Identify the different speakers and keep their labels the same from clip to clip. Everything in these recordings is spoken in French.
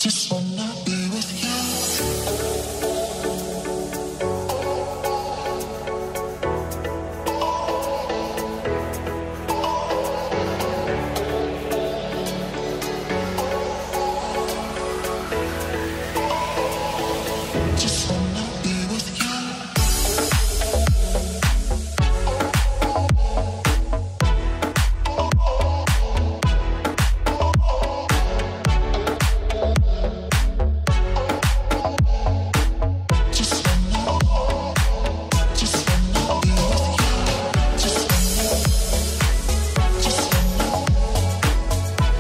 Speaker 1: Just wanna be with you. Just wanna be with you. Just wanna, just wanna be with you. Just wanna, just wanna,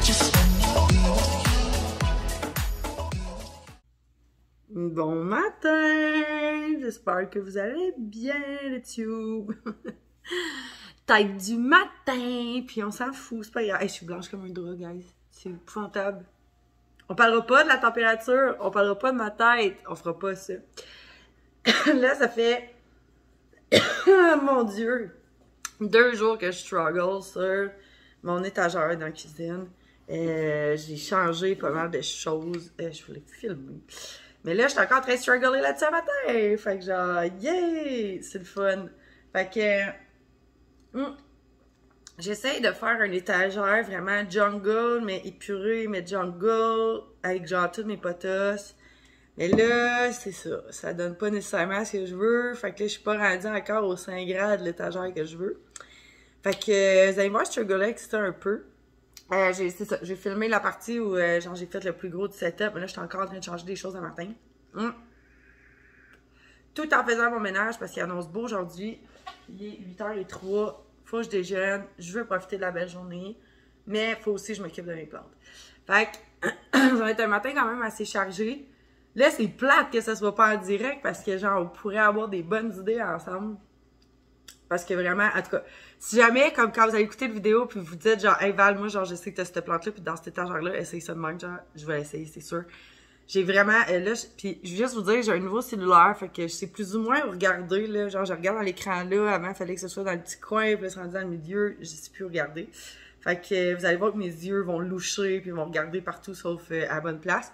Speaker 1: just wanna be with you.
Speaker 2: Bon matin! J'espère que vous allez bien, les tubes! Tête du matin! Puis on s'en fout, c'est pas grave. Hey, je suis blanche comme un drap, guys. C'est épouvantable. On parlera pas de la température, on parlera pas de ma tête. On fera pas ça. Là, ça fait... Mon Dieu! 2 jours que je struggle sur mon étagère dans la cuisine. J'ai changé pas mal de choses. Je voulais filmer. Mais là, je suis encore en train de struggler là-dessus ce matin. Fait que genre, yeah! C'est le fun. Fait que... j'essaye de faire un étagère vraiment jungle, mais épuré, mais jungle, avec genre toutes mes potos. Mais là, c'est ça. Ça donne pas nécessairement ce que je veux. Fait que là, je suis pas rendue encore au 5 grades de l'étagère que je veux. Fait que, vous allez voir, je struggle avec ça un peu. C'est ça, j'ai filmé la partie où genre j'ai fait le plus gros du setup, mais là, je suis encore en train de changer des choses le matin. Tout en faisant mon ménage, parce qu'il annonce beau aujourd'hui. Il est 8h03. Faut que je déjeune, je veux profiter de la belle journée, mais faut aussi que je m'occupe de mes plantes. Fait que, ça va être un matin quand même assez chargé. Là, c'est plate que ça soit pas en direct, parce que genre, on pourrait avoir des bonnes idées ensemble. Parce que vraiment, en tout cas, si jamais, comme quand vous allez écouter la vidéo, puis vous dites genre, hey Val, moi, genre, je sais que t'as cette plante-là, puis dans cet étagère-là, essaye ça de même, genre, je vais essayer, c'est sûr. J'ai vraiment, là, puis je veux juste vous dire, j'ai un nouveau cellulaire, fait que je sais plus ou moins où regarder, là, genre, je regarde dans l'écran là, avant, il fallait que ce soit dans le petit coin, puis là, c'est rendu dans le milieu, je sais plus où regarder. Fait que vous allez voir que mes yeux vont loucher, puis vont regarder partout, sauf à la bonne place.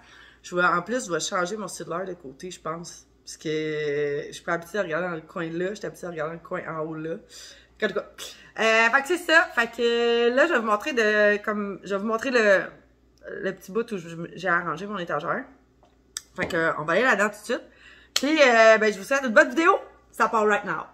Speaker 2: En plus, je vais changer mon cellulaire de côté, je pense. Parce que je suis pas habituée à regarder dans le coin là, je suis habituée à regarder dans le coin en haut là. En tout cas. Fait que c'est ça. Fait que là, je vais vous montrer je vais vous montrer le petit bout où j'ai arrangé mon étagère. Fait que on va aller là-dedans tout de suite. Puis ben je vous souhaite une bonne vidéo. Ça part right now.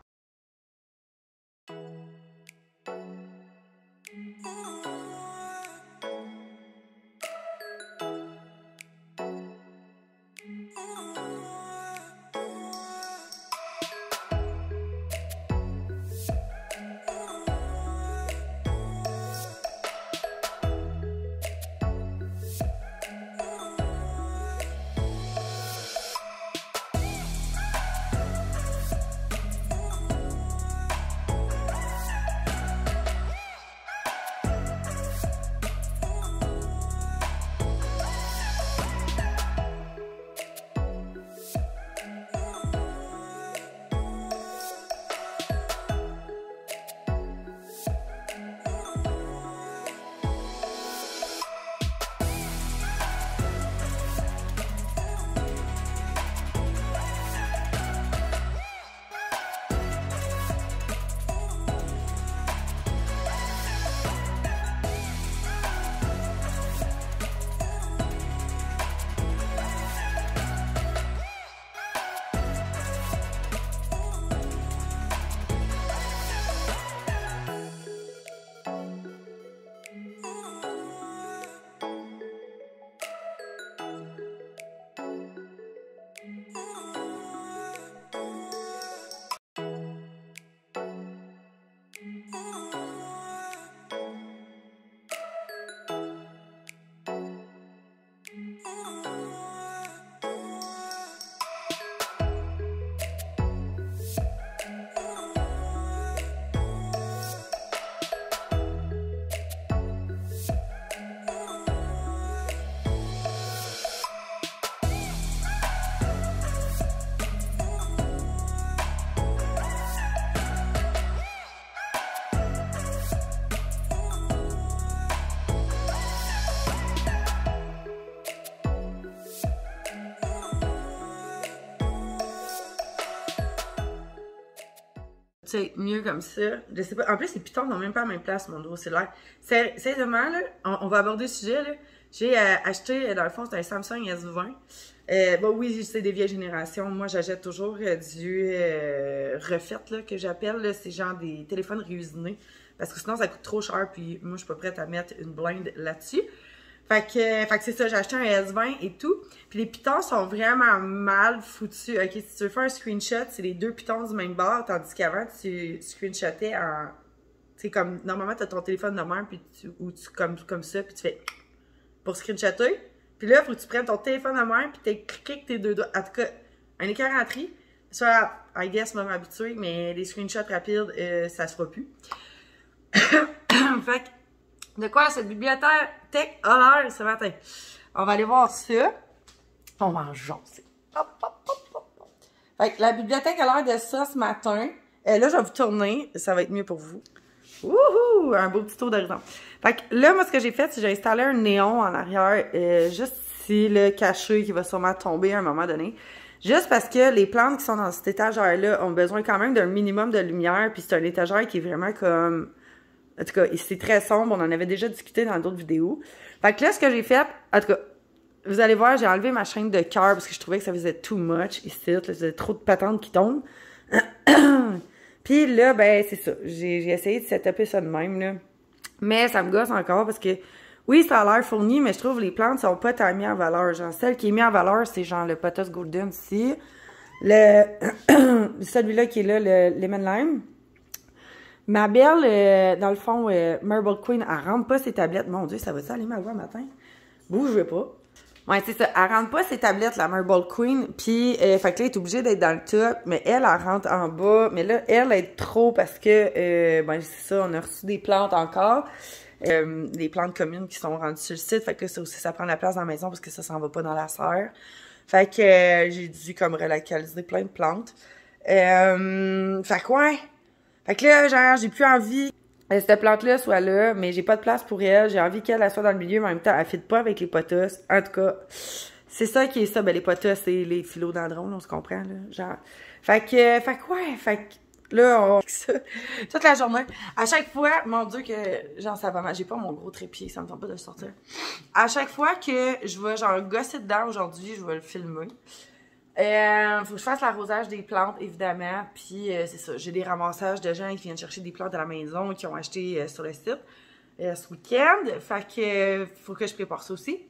Speaker 2: faut-tu être mieux comme ça? Je sais pas. En plus, les pitons n'ont même pas la même place, mon dos cellulaire. Sérieusement, là, on va aborder le sujet, là. J'ai acheté, dans le fond, c'est un Samsung S20. Bon, oui, c'est des vieilles générations. Moi, j'achète toujours du refait, là, que j'appelle. C'est genre des téléphones réusinés. Parce que sinon, ça coûte trop cher. Puis moi, je suis pas prête à mettre une blinde là-dessus. Fait que c'est ça, j'ai acheté un S20 et tout. Puis les pitons sont vraiment mal foutus. Ok, si tu veux faire un screenshot, c'est les deux pitons du même bord. Tandis qu'avant, tu screenshotais en... Tu sais, comme, normalement, tu as ton téléphone de même, puis comme ça, puis tu fais... Pour screenshotter. Puis là, il faut que tu prennes ton téléphone de même, puis tu cliques avec tes deux doigts. En tout cas, un écart en tri. Ça, I guess, m'a habitué, mais les screenshots rapides, ça se fera plus. Fait que, de quoi cette bibliothèque a l'air ce matin? On va aller voir ça. On va en jaser. Hop, hop, hop, hop. Fait que la bibliothèque a l'air de ça ce matin. Là, je vais vous tourner. Ça va être mieux pour vous. Wouhou! Un beau petit tour d'horizon. Fait que là, moi, ce que j'ai fait, c'est que j'ai installé un néon en arrière, juste ici, le caché, qui va sûrement tomber à un moment donné. Juste parce que les plantes qui sont dans cette étagère-là ont besoin quand même d'un minimum de lumière, puis c'est un étagère qui est vraiment comme... En tout cas, c'est très sombre, on en avait déjà discuté dans d'autres vidéos. Fait que là, ce que j'ai fait, en tout cas, vous allez voir, j'ai enlevé ma chaîne de cœur parce que je trouvais que ça faisait too much ici, là, faisait trop de patentes qui tombent. Puis là, ben, c'est ça. J'ai essayé de setuper ça de même, là. Mais ça me gosse encore parce que, oui, ça a l'air fourni, mais je trouve que les plantes sont pas tant mises en valeur. Genre, celle qui est mise en valeur, c'est genre le Pothos Golden ici. Celui-là qui est là, le Lemon Lime. Ma belle, dans le fond, Marble Queen, elle rentre pas ses tablettes. Mon Dieu, ça va-tu aller ma voix matin? Bougez pas. Ouais, c'est ça. Elle rentre pas ses tablettes, la Marble Queen. Puis, fait que là, elle est obligée d'être dans le top. Mais elle rentre en bas. Mais là, elle est trop parce que, ben, c'est ça, on a reçu des plantes encore. Des plantes communes qui sont rendues sur le site. Fait que là, ça aussi, ça prend la place dans la maison parce que ça s'en va pas dans la serre. Fait que j'ai dû, comme, relocaliser plein de plantes. Fait que, ouais. Fait que là, genre, j'ai plus envie que cette plante-là soit là, mais j'ai pas de place pour elle. J'ai envie qu'elle soit dans le milieu, mais en même temps, elle fit pas avec les pothos. En tout cas, c'est ça qui est ça. Ben, les pothos, c'est les philodendrons, on se comprend, là. Genre. Fait que, ouais, fait que là, on ça toute la journée. À chaque fois, mon Dieu, que, genre, ça va mal. J'ai pas mon gros trépied, ça me tente pas de le sortir. À chaque fois que je vais, genre, gosser dedans aujourd'hui, je vais le filmer. Faut que je fasse l'arrosage des plantes, évidemment. Puis, c'est ça. J'ai des ramassages de gens qui viennent chercher des plantes à la maison, qui ont acheté sur le site ce week-end. Fait que, faut que je prépare ça aussi.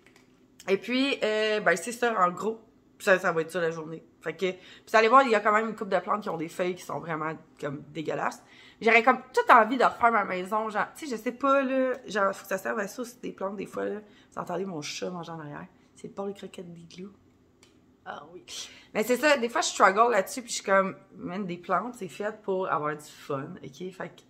Speaker 2: Et puis, ben, c'est ça, en gros. Ça va être ça la journée. Fait que, puis vous allez voir, il y a quand même une couple de plantes qui ont des feuilles qui sont vraiment, comme, dégueulasses. J'aurais comme toute envie de refaire ma maison. Genre, tu sais, je sais pas, là. Genre, faut que ça serve à ça aussi, des plantes, des fois, là. Vous entendez mon chat manger en arrière. C'est le porc les croquettes d'igloo. Ah oui. Mais c'est ça, des fois je struggle là-dessus, puis je suis comme, même des plantes, c'est fait pour avoir du fun, ok? Fait que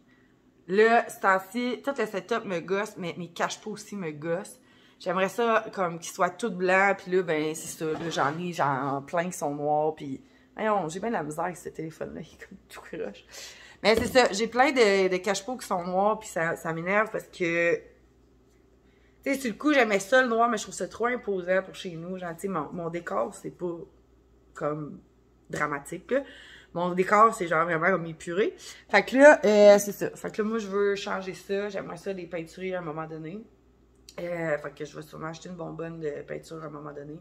Speaker 2: là, c'est ainsi, tout le setup me gosse, mais mes cache-pots aussi me gossent. J'aimerais ça comme qu'il soit tout blanc, puis là, ben c'est ça, là j'en ai genre plein qui sont noirs, puis j'ai bien la misère avec ce téléphone-là, il est comme tout croche. Mais c'est ça, j'ai plein de cache-pots qui sont noirs, puis ça m'énerve parce que... Tu sais, sur le coup, j'aimais ça, le noir, mais je trouve ça trop imposant pour chez nous. Genre, tu sais, mon décor, c'est pas comme dramatique, là. Mon décor, c'est genre vraiment comme épuré. Fait que là, c'est ça. Fait que là, moi, je veux changer ça. J'aimerais ça les peinturer à un moment donné. Fait que je vais sûrement acheter une bonbonne de peinture à un moment donné.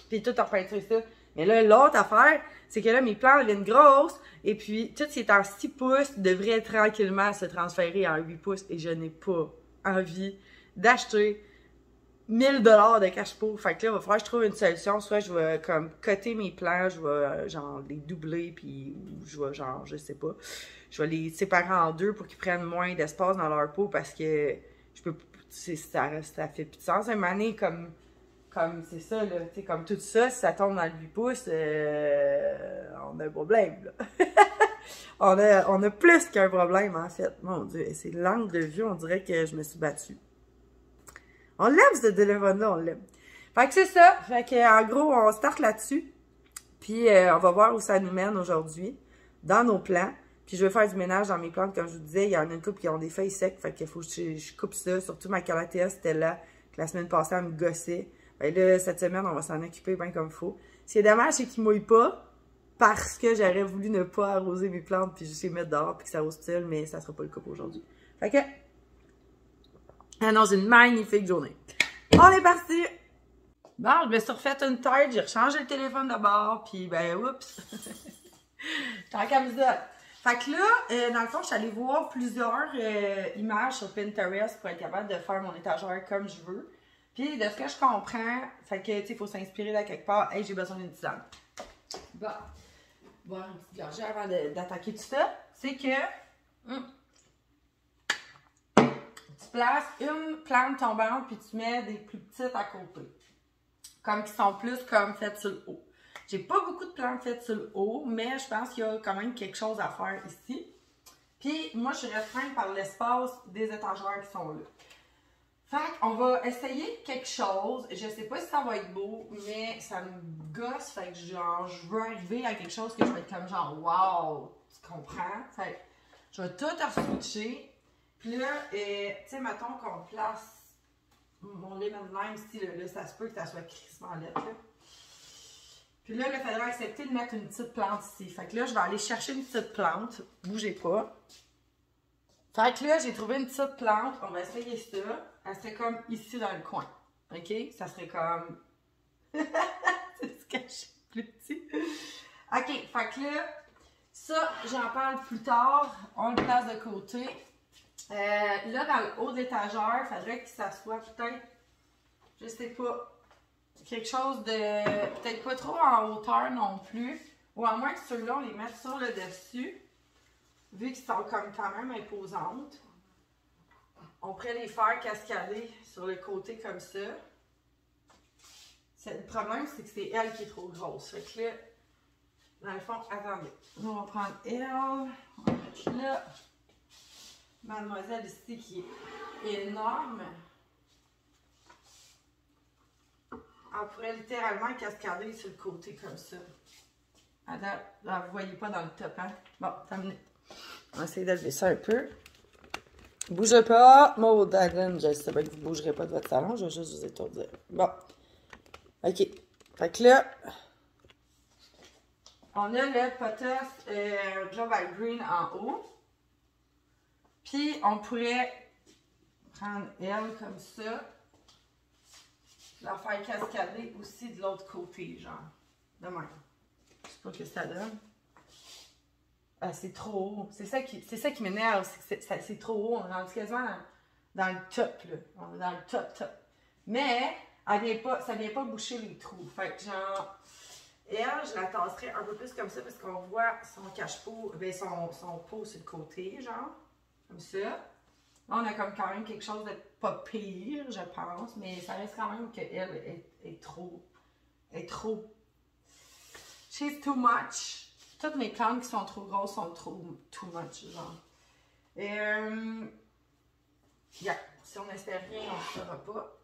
Speaker 2: Puis tout en peinturer ça. Mais là, l'autre affaire, c'est que là, mes plantes deviennent grosses. Et puis, tout ce qui est en 6 pouces devrait tranquillement se transférer en 8 pouces. Et je n'ai pas envie d'acheter 1000 $ de cache-pot. Fait que là, il va falloir que je trouve une solution. Soit je vais comme coter mes plants, je vais genre les doubler, puis je vais genre, je sais pas, je vais les séparer en deux pour qu'ils prennent moins d'espace dans leur peau parce que je peux, ça fait plus de sens. Une année comme c'est ça, là, tu sais, comme tout ça, si ça tombe dans le 8 pouces, on a un problème, là. on a plus qu'un problème, en fait. Mon Dieu, c'est l'angle de vue, on dirait que je me suis battue. On l'aime, ce téléphone-là, on l'aime. Fait que c'est ça. Fait que, en gros, on start là-dessus. Puis, on va voir où ça nous mène aujourd'hui, dans nos plants. Puis, je vais faire du ménage dans mes plantes. Comme je vous disais, il y en a une couple qui ont des feuilles secs. Fait qu'il faut que je coupe ça. Surtout ma calathea, c'était là, que la semaine passée, elle me gossait. Fait là, cette semaine, on va s'en occuper bien comme il faut. Ce qui est dommage, c'est qu'il mouille pas. parce que j'aurais voulu ne pas arroser mes plantes puis juste les mettre dehors puis que ça arrose tout seul, mais ça sera pas le cas pour aujourd'hui. Fait que, annonce une magnifique journée. On est parti! Bon, je me suis refait une tête, j'ai rechangé le téléphone d'abord, puis ben, oups! J'étais en camisole. Fait que là, dans le fond, je suis allée voir plusieurs images sur Pinterest pour être capable de faire mon étagère comme je veux. Puis, de ce que je comprends, fait que, tu sais, il faut s'inspirer de quelque part. Hey, j'ai besoin d'une tisane. Bon, boire un petit gorgée avant d'attaquer tout ça. C'est que tu places une plante tombante puis tu mets des plus petites à côté. Comme qui sont plus comme faites sur le haut. J'ai pas beaucoup de plantes faites sur le haut, mais je pense qu'il y a quand même quelque chose à faire ici. Puis moi, je suis restreinte par l'espace des étagères qui sont là. Fait qu'on va essayer quelque chose. Je sais pas si ça va être beau, mais ça me gosse. Fait que genre, je veux arriver à quelque chose que je vais être comme genre, wow! Tu comprends? Fait que je vais tout re-switcher. Puis là, tu sais, mettons qu'on place mon lemon lime ici, là, ça se peut que ça soit crissement lettre, là. Puis là, il faudrait accepter de mettre une petite plante ici. Fait que là, je vais aller chercher une petite plante. Bougez pas. Fait que là, j'ai trouvé une petite plante. On va essayer ça. Elle serait comme ici dans le coin. OK? Ça serait comme... c'est se cacher plus petit. OK. Fait que là, ça, j'en parle plus tard. On le place de côté. Là, dans le haut de l'étagère, il faudrait que ça soit peut-être... Je sais pas... quelque chose de peut-être pas trop en hauteur non plus. Ou à moins que ceux-là, on les mette sur le dessus. Vu qu'ils sont comme quand même imposantes. On pourrait les faire cascader sur le côté comme ça. Le problème, c'est que c'est elle qui est trop grosse. Fait que là, dans le fond, attendez. On va prendre elle. On va mettre là. Mademoiselle ici qui est énorme. On pourrait littéralement cascader sur le côté comme ça. Attends, là, vous voyez pas dans le top, hein? Bon, 5 minutes. On va essayer d'élever ça un peu. Bougez pas! Maud, Adeline, je sais pas que vous ne bougerez pas de votre salon, je vais juste vous étourdir. Bon. OK. Fait que là, on a le potasse Global Green en haut. Puis, on pourrait prendre elle comme ça. La faire cascader aussi de l'autre côté, genre. De même. Je sais pas ce que ça donne. Ah, c'est trop haut. C'est ça qui m'énerve. C'est trop haut. On est rendu quasiment dans le top, là. On est dans le top. Mais, ça vient pas boucher les trous. Fait que, genre, elle, je la tasserais un peu plus comme ça parce qu'on voit son cache-pot, ben son pot sur le côté, genre. Comme ça. Là, on a comme quand même quelque chose de pas pire, je pense, mais ça reste quand même qu'elle est trop. She's too much. Toutes mes plantes qui sont trop grosses sont too much, genre. Yeah. Si on n'espère rien, on ne fera pas.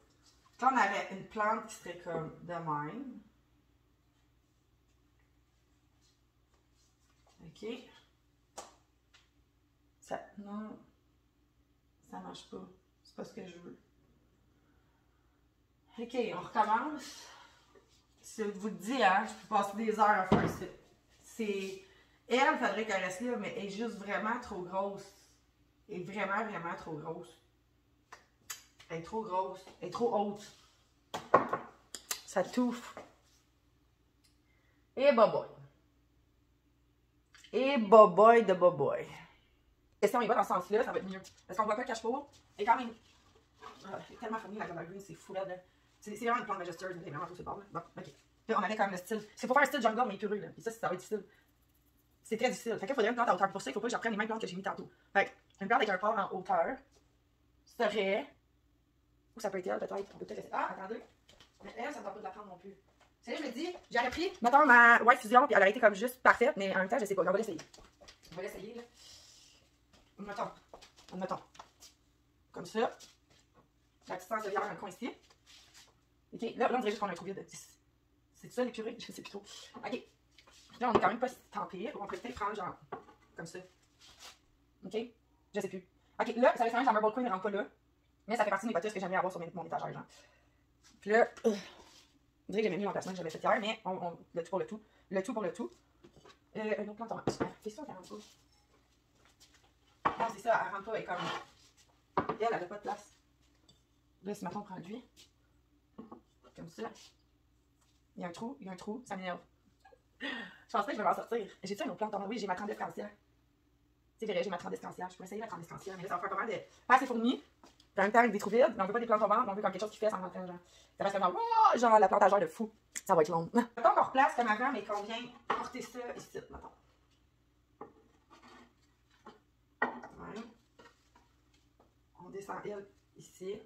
Speaker 2: Quand on avait une plante qui serait comme de même. OK. Non. Ça marche pas. C'est pas ce que je veux. OK, on recommence. Si je vous le dis, hein, je peux passer des heures à faire ça. Elle, il faudrait qu'elle reste là, mais elle est juste vraiment trop grosse. Elle est vraiment, vraiment trop grosse. Elle est trop grosse. Elle est trop haute. Ça touffe. Et boboy. Et boboy de boboy. Et si on y va dans ce sens-là, ça va être mieux. Parce qu'on voit pas le cache-pot. Et quand même. C'est tellement funny la Global Green, c'est fou là. C'est vraiment une plante majestueuse, mais vraiment tout ce bord là. Bon, ok. Là, on avait quand même le style. Il faut faire un style jungle, mais épuré, là. Et ça va être difficile. C'est très difficile. Fait qu'il faudrait une plante à hauteur. Pour ça, il faut pas que j'apprenne les mêmes plantes que j'ai mis tantôt. Fait une plante avec un port en hauteur serait. Ou ça peut être elle, peut-être. On peut peut-être essayer. Ah, attendez. Mais elle, ça ne va pas de la prendre non plus. C'est là, je me dis, j'aurais pris, mettons, ma White Fusion, puis elle aurait été comme juste parfaite, mais en même temps, je sais pas. On va l'essayer. On va l'essayer, là. Mettons. Comme ça. La distance de bière dans le coin ici. OK. Là, on dirait juste qu'on a un trou vide. C'est ça, l'épuré? Je sais plus trop. OK. Là, on est quand même pas tant pire. On pourrait peut-être prendre genre comme ça. OK? Je sais plus. OK, là, ça reste quand même, la Marble Queen ne rentre pas là. Mais ça fait partie de mes potus que j'aimerais avoir sur mon étagère, genre. Puis là, on dirait que j'aimais mieux l'emplacement que j'avais fait hier, mais le tout pour le tout. Le tout pour le tout. Une autre plante tomate. C'est sûr qu'elle rentre pas. Non, c'est ça, elle rentre pas, elle est comme... Elle avait pas de place. Là, si maintenant on prend lui, comme ça, il y a un trou, ça m'énerve. Je pense pas que je vais m'en sortir. J'ai-tu une autre plante tomate? Oui, j'ai ma trandescantia. C'est vrai, j'ai ma trandescantia. Je peux essayer la trandescantia, mais là, ça va faire pas mal de... Pas assez fourni. En même temps, avec des trous vides, mais on veut pas des plantes tombantes, on veut comme quelque chose qui fait sans rentrer, genre. Ça reste comme genre la plante à genre de fou. Ça va être long. Mettons qu'on replace comme avant, mais qu'on vient porter ça ici, mettons. Ouais. On descend elle ici.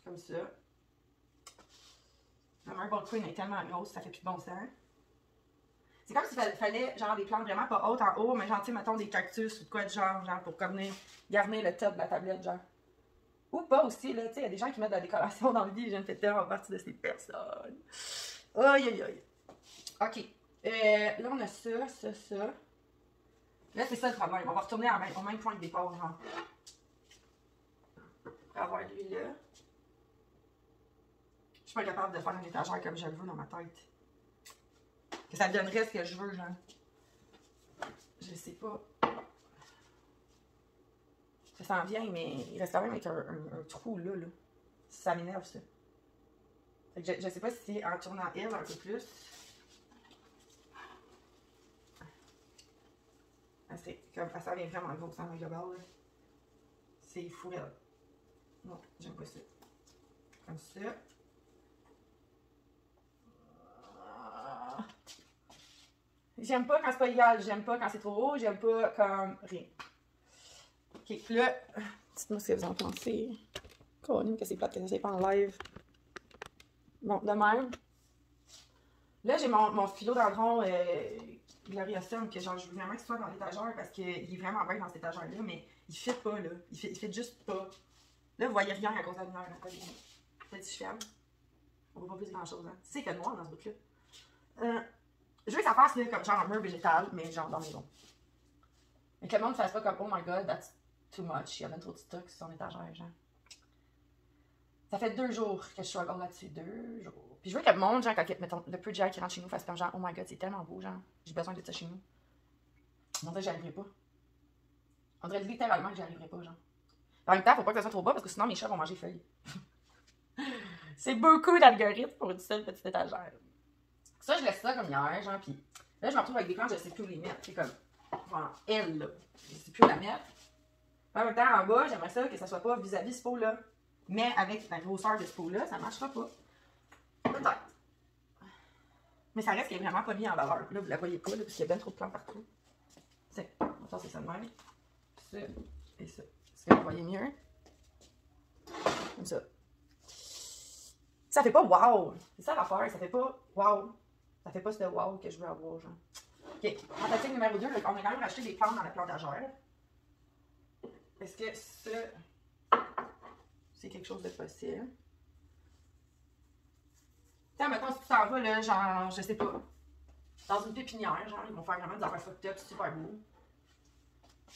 Speaker 2: Comme ça. La Marble Queen est tellement grosse, ça fait plus de bon sens. C'est comme s'il fallait genre des plantes vraiment pas hautes en haut, mais genre, tu sais, mettons des cactus ou de quoi de genre pour garnir le top de la tablette, genre. Ou pas aussi, là, tu sais, il y a des gens qui mettent de la décoration dans le lit, je ne fais tellement partie de ces personnes. Aïe, aïe, aïe. Ok. Là, on a ça. Là, c'est ça le problème. On va retourner au même point de départ, genre. Pour avoir lui là. Je suis pas capable de faire une étagère comme je le veux dans ma tête. Que ça donnerait ce que je veux, genre. Je sais pas. Ça s'en vient, mais il reste quand même avec un trou là. Ça m'énerve, ça. Fait que je sais pas si en tournant elle un peu plus. C'est comme ça vient vraiment gros en global. C'est fou, là. Non, j'aime pas ça. Comme ça. J'aime pas quand c'est pas égal, j'aime pas quand c'est trop haut, j'aime pas comme rien. Ok, puis là, dites-moi ce que vous en pensez. Colline, que c'est plate que ça pas en live. Bon, de même. Là, j'ai mon philodendron gloriosum, que genre, je veux vraiment qu'il soit dans l'étagère parce qu'il est vraiment bien dans cette étagère-là, mais il fit pas, là. Il fit juste pas. Là, vous voyez rien à cause de la lumière. Peut-être si je ferme. On voit pas plus grand-chose, hein. C'est fait noir dans ce bout-là. Je veux que ça fasse là, comme genre un mur végétal, mais genre dans la maison. Mais que le monde ne fasse pas comme oh my god, that's too much. Il y a même trop de stock sur son étagère, genre. Ça fait 2 jours que je suis encore là-dessus. 2 jours. Puis je veux que le monde, genre, quand mettons, le peu de gens qui rentrent chez nous fasse comme genre oh my god, c'est tellement beau, genre. J'ai besoin de ça chez nous. On dirait que j'y arriverai pas. On dirait littéralement que j'y arriverai pas, genre. En même temps, faut pas que ça soit trop bas parce que sinon mes chats vont manger feuilles. C'est beaucoup d'algorithmes pour une seule petite étagère. Ça, je laisse ça comme hier, genre, pis là, je me retrouve avec des plantes, je sais plus où les mettre. C'est comme, genre, elle, là. Je sais plus où la mettre. En même temps, en bas, j'aimerais ça que ça soit pas vis-à-vis ce pot-là. Mais avec la grosseur de ce pot-là, ça marchera pas. Peut-être. Mais ça reste qu'elle est vraiment pas mis en valeur. Là, vous la voyez pas, là, parce qu'il y a bien trop de plantes partout. Ça, c'est ça de même. Ça et ça. Est-ce que vous voyez mieux? Comme ça. Ça fait pas wow! C'est ça l'affaire, ça fait pas wow! Ça fait pas ce wow que je veux avoir, genre. Ok, en tactique numéro 2, on a quand même racheté des plantes dans la plantagère. Est-ce que ça, c'est quelque chose de possible? Tiens, mettons, si tu t'en vas, là, genre, je sais pas, dans une pépinière, genre, ils vont faire vraiment des affaires fucked up, super beau.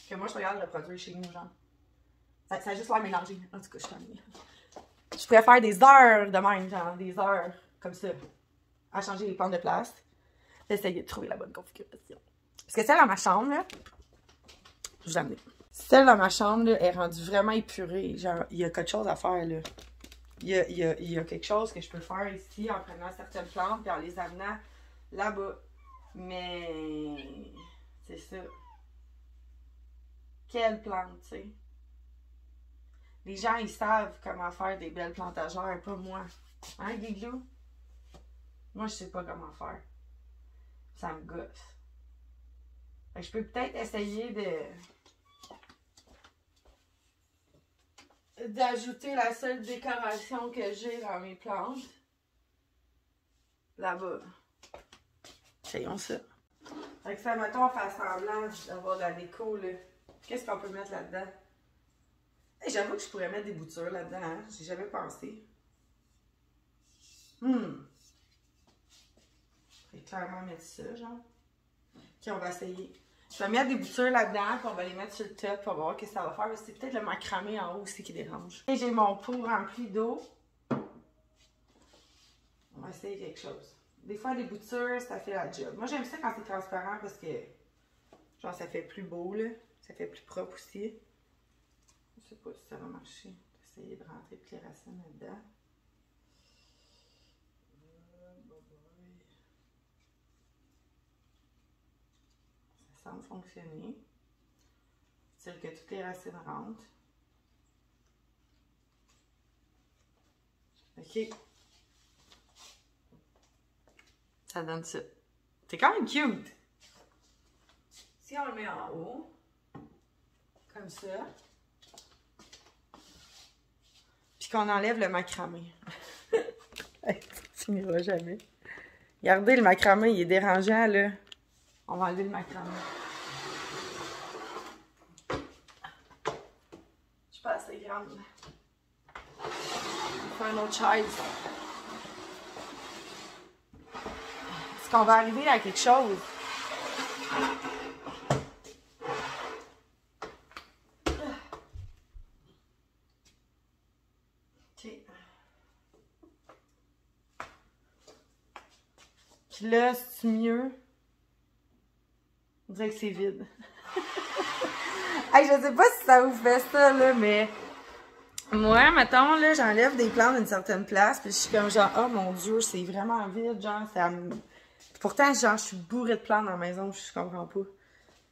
Speaker 2: Que moi, je regarde le reproduire chez nous, genre. Ça a juste l'air mélangé. En tout cas, je suis ennuyée. Je pourrais faire des heures de même, genre, des heures comme ça, à changer les plantes de place, d'essayer de trouver la bonne configuration. Parce que celle dans ma chambre, là, je vous amener. Celle dans ma chambre, là, est rendue vraiment épurée. Genre, il y a quelque chose à faire, là. Il y a quelque chose que je peux faire ici en prenant certaines plantes et en les amenant là-bas. Mais c'est ça. Quelle plante, tu sais? Les gens, ils savent comment faire des belles plantagères, pas moi. Hein, Guiglou? Moi, je sais pas comment faire. Ça me gosse. Fait que je peux peut-être essayer d'ajouter la seule décoration que j'ai dans mes plantes. Là-bas. Essayons ça. Fait que ça, mettons, on fait semblant d'avoir de la déco, là. Qu'est-ce qu'on peut mettre là-dedans? Hey, j'avoue que je pourrais mettre des boutures là-dedans, hein? J'ai jamais pensé. Je vais clairement mettre ça, genre. Ok, on va essayer. Je vais mettre des boutures là-dedans, puis on va les mettre sur le top, puis on va voir ce que ça va faire. C'est peut-être le macramé en haut aussi qui dérange. Et j'ai mon pot rempli d'eau. On va essayer quelque chose. des fois, les boutures, ça fait la job. Moi, j'aime ça quand c'est transparent parce que, genre, ça fait plus beau, là. Ça fait plus propre aussi. Je sais pas si ça va marcher. Essayer de rentrer toutes les racines là-dedans. Ça semble fonctionner. C'est que toutes les racines rentrent. OK. Ça donne ça. C'est quand même cute. Si on le met en haut, comme ça, puis qu'on enlève le macramé. Ça finira jamais. Regardez, le macramé, il est dérangeant, là. On va enlever le macramé. Je suis pas assez grande. On fait un autre chaise. Est-ce qu'on va arriver à quelque chose? OK. Puis là, c'est mieux. On dirait que c'est vide. Hey, je sais pas si ça vous fait ça, là, mais... Moi, mettons, là, j'enlève des plantes d'une certaine place, puis je suis comme genre, oh mon Dieu, c'est vraiment vide, genre, ça me... Pourtant, genre, je suis bourrée de plantes dans la maison, je comprends pas.